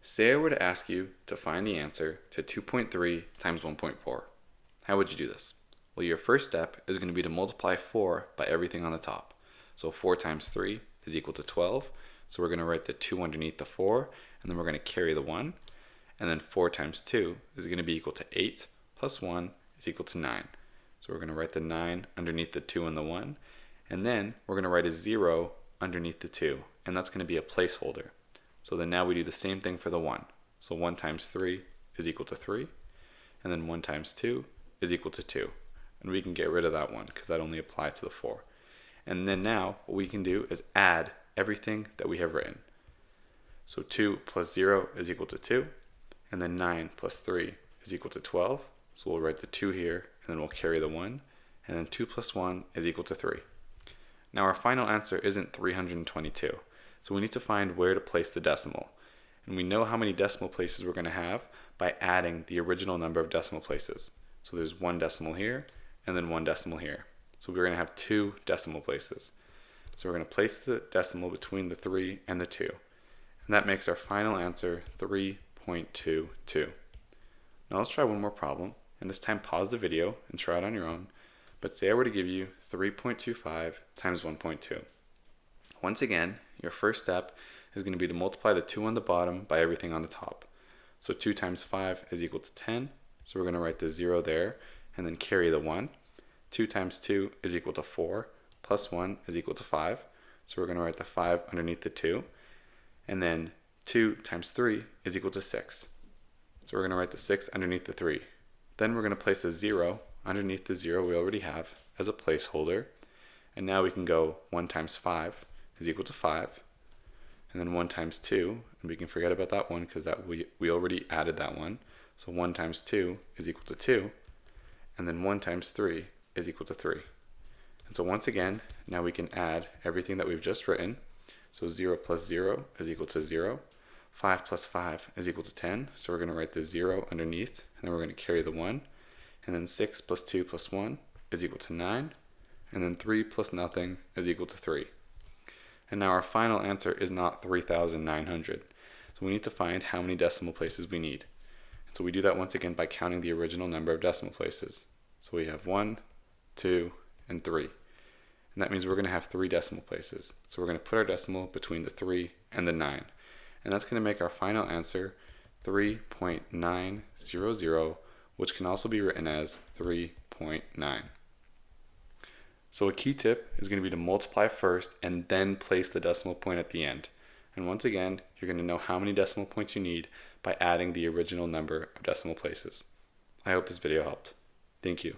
Say I were to ask you to find the answer to 2.3 times 1.4. How would you do this? Well, your first step is going to be to multiply 4 by everything on the top. So 4 times 3 is equal to 12. So we're going to write the 2 underneath the 4, and then we're going to carry the 1. And then 4 times 2 is going to be equal to 8, plus 1 is equal to 9. So we're going to write the 9 underneath the 2 and the 1. And then we're going to write a 0 underneath the 2, and that's going to be a placeholder. So then now we do the same thing for the 1. So 1 times 3 is equal to 3, and then 1 times 2 is equal to 2. And we can get rid of that 1 because that only applied to the 4. And then now what we can do is add everything that we have written. So 2 plus 0 is equal to 2, and then 9 plus 3 is equal to 12. So we'll write the 2 here, and then we'll carry the 1, and then 2 plus 1 is equal to 3. Now our final answer isn't 322. So we need to find where to place the decimal. And we know how many decimal places we're going to have by adding the original number of decimal places. So there's 1 decimal here, and then 1 decimal here. So we're going to have 2 decimal places. So we're going to place the decimal between the 3 and the 2. And that makes our final answer 3.22. Now let's try one more problem. And this time pause the video and try it on your own. But say I were to give you 3.25 times 1.2. Once again, your first step is going to be to multiply the 2 on the bottom by everything on the top. So 2 times 5 is equal to 10. So we're going to write the 0 there and then carry the 1. 2 times 2 is equal to 4, plus 1 is equal to 5. So we're going to write the 5 underneath the 2. And then 2 times 3 is equal to 6. So we're going to write the 6 underneath the 3. Then we're going to place a 0 underneath the 0 we already have as a placeholder. And now we can go 1 times 5 is equal to 5. And then 1 times 2, and we can forget about that 1 because that we already added that 1. So 1 times 2 is equal to 2. And then 1 times 3 is equal to 3. And so once again, now we can add everything that we've just written. So 0 plus 0 is equal to 0. 5 plus 5 is equal to 10. So we're going to write the 0 underneath, and then we're going to carry the 1. And then 6 plus 2 plus 1 is equal to 9. And then 3 plus nothing is equal to 3. And now our final answer is not 3,900. So we need to find how many decimal places we need. And so we do that once again by counting the original number of decimal places. So we have 1, 2, and 3. And that means we're going to have 3 decimal places. So we're going to put our decimal between the 3 and the 9. And that's going to make our final answer 3.900, which can also be written as 3.9. So a key tip is going to be to multiply first and then place the decimal point at the end. And once again, you're going to know how many decimal points you need by adding the original number of decimal places. I hope this video helped. Thank you.